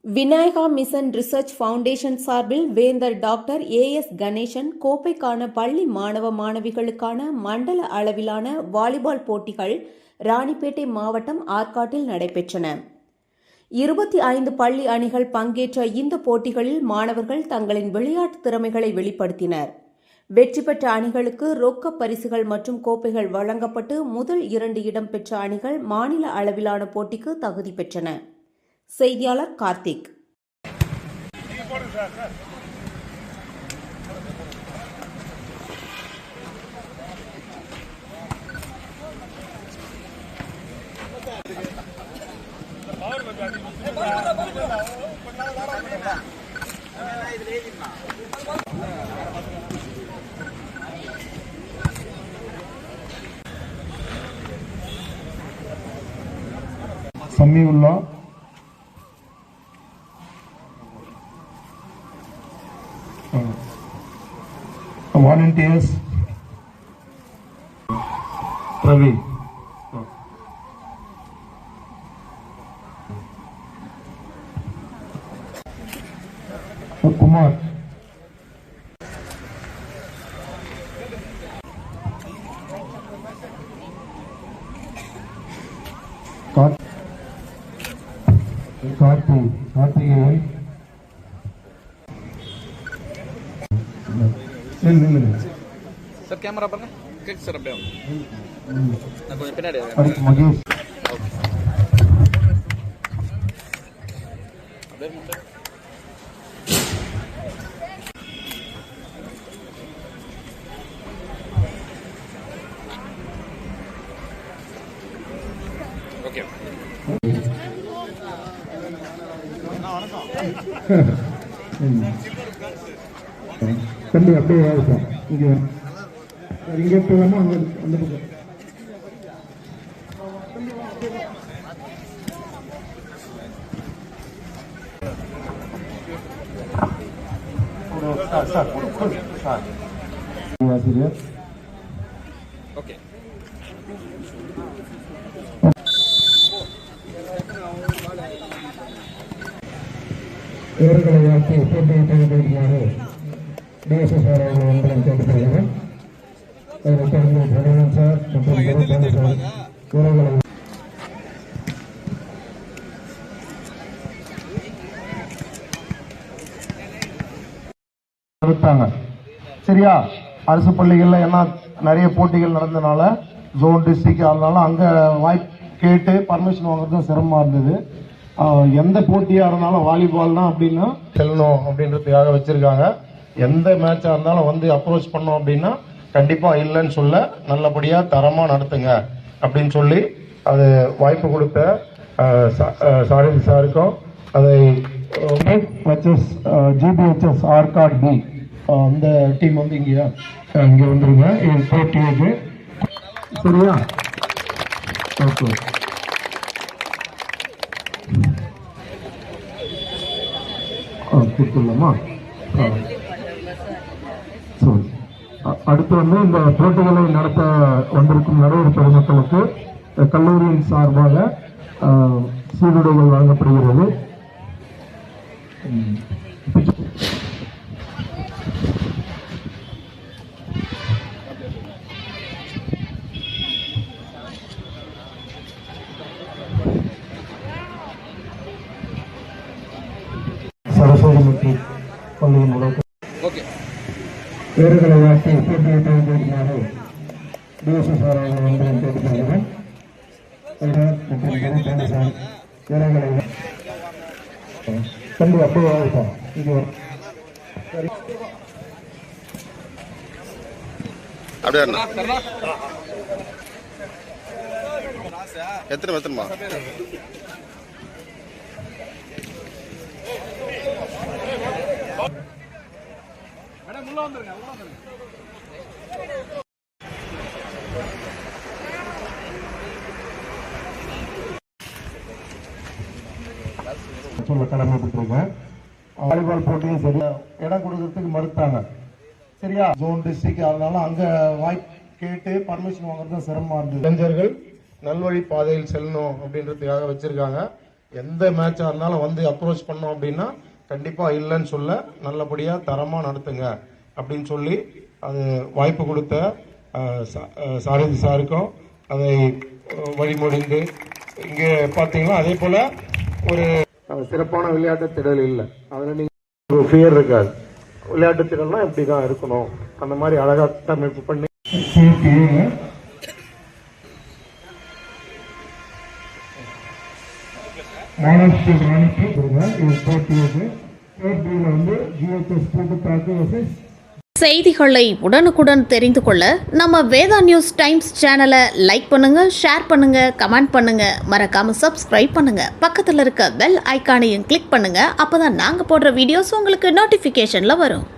Vinayaka mission research foundation சார்பில் வேந்தர் doctor as Ganesan கோப்பைக்கான பள்ளி மாணவ மாணவிகளுக்கான மண்டல அளவிலான வாலிபால் போட்டிகள் ராணிப்பேட்டை மாவட்டம் ஆற்காட்டில் நடைபெற்றன. 25 பள்ளி அணிகள் பங்கேற்ற இந்த போட்டிகளில் மாணவர்கள் தங்களின் விளையாட்டு திறமைகளை வெளிப்படுத்தினர். வெற்றி பெற்ற அணிகளுக்கு ரொக்க பரிசுகள் மற்றும் கோப்பைகள் வழங்கப்பட்டு முதல் 2 இடம் பெற்ற அணிகள் மாநில அளவிலான போட்டிக்கு தகுதி பெற்றன. செய்தியாளர் Karthik. Samiullah, volunteers, Ravi, Kumar, Karthikeyan, sir camera பாருங்க. கேக் சார் அப்படியே நான் கொஞ்சம் பின்னாடி மகேஷ், ஓகே. தம்பி அப்படியே இருக்கும். இங்கே இங்கே போகாம அங்கே அந்த பக்கம் ஆசிரியர். ஓகே. இவர்களை வாழ்த்து போட்டியை தொடர்பாக டிஎஸ்எஸ் சார் அவர்கள் உங்களிடம் கேட்டுக்கொள்கிறேன். அதில் தொடர்ந்து பிரதமன் சார் மற்றும் குருபாண்டி சார் இவர்களை நிறுத்தாங்க. சரியா? அரசு பள்ளிகளில் ஏன்னா நிறைய போட்டிகள் நடந்ததுனால ஜோன் டிஸ்ட்ரிக்ட் அதனால அங்கே வாய்ப்பு கேட்டு பர்மிஷன் வாங்குறதும் சிரமமாக இருந்தது. எந்த போட்டியாக இருந்தாலும் வாலிபால் தான் அப்படின்னா செல்லணும் அப்படின்றதுக்காக வச்சுருக்காங்க. எந்த மேட்சாக இருந்தாலும் வந்து அப்ரோச் பண்ணோம் அப்படின்னா கண்டிப்பாக இல்லைன்னு சொல்ல நல்லபடியாக தரமாக நடத்துங்க அப்படின்னு சொல்லி அது வாய்ப்பு கொடுத்த சாரதி சாருக்கும் அதை ஜிபிஹெச்எஸ் ஆர்காட் பி அந்த டீம் வந்து இங்கே வந்துருங்க போட்டிக்கு. சரியா? ஓகே. கொடுத்துடலாமா? சரி. அடுத்து வந்து இந்த போட்டிகளை நடத்த வந்திருக்கும் நடுவர் பெருமக்களுக்கு கல்லூரியின் சார்பாக சீருடைகள் வழங்கப்படுகிறது. சரஸ்வதி மற்றும் பள்ளியின் உலக பேர்களை வாழ்த்து போட்டியை தொடர்பாக டிஎஸ்எஸ் சார் அவர்கள் உங்களிடம் கேட்டுக்கொள்கிறேன். வீரர்களை தம்பி அப்படியே வாழ்ப்போம். இது எத்தனை சொல்ல கடமைப்பட்டிருக்கேன். வாலிபால் போட்டியும் சரி இடம் கொடுக்கறதுக்கு மறுத்தாங்க. சரியா? ஜோன் டிஸ்ட்ரிக்ட் அதனால அங்க வாய்ப்பு கேட்டு பர்மிஷன் வாங்குறதும் சிரமமா இருந்தது. இளைஞர்கள் நல்வழி பாதையில் செல்லணும் அப்படின்றதுக்காக வச்சிருக்காங்க. எந்த மேட்சாக இருந்தாலும் வந்து அப்ரோச் பண்ணோம் அப்படின்னா கண்டிப்பாக இல்லைன்னு சொல்ல, நல்லபடியாக தரமாக நடத்துங்க அப்படின்னு சொல்லி அது வாய்ப்பு கொடுத்த சாரதி சாருக்கும் அதை வழிமொழிந்து இங்கே பார்த்தீங்கன்னா அதே போல் ஒரு சிறப்பான விளையாட்டு திடல் இல்லை. அதில் நீங்கள் ஒரு ஃபியர் இருக்காது. விளையாட்டு திடல்னா இப்படி தான் இருக்கணும், அந்த மாதிரி அழகாக கட்டமைப்பு பண்ணி செய்திகளை உடனுக்குடன் தெரிந்து கொள்ள நம்ம வேதா நியூஸ் டைம்ஸ் சேனலை லைக் பண்ணுங்க, ஷேர் பண்ணுங்க, கமெண்ட் பண்ணுங்க, மறக்காம சப்ஸ்கிரைப் பண்ணுங்க. பக்கத்தில் இருக்க பெல் ஐகானையும் கிளிக் பண்ணுங்க. அப்பதான் நாங்க போடுற வீடியோஸ் உங்களுக்கு நோட்டிபிகேஷன்ல வரும்.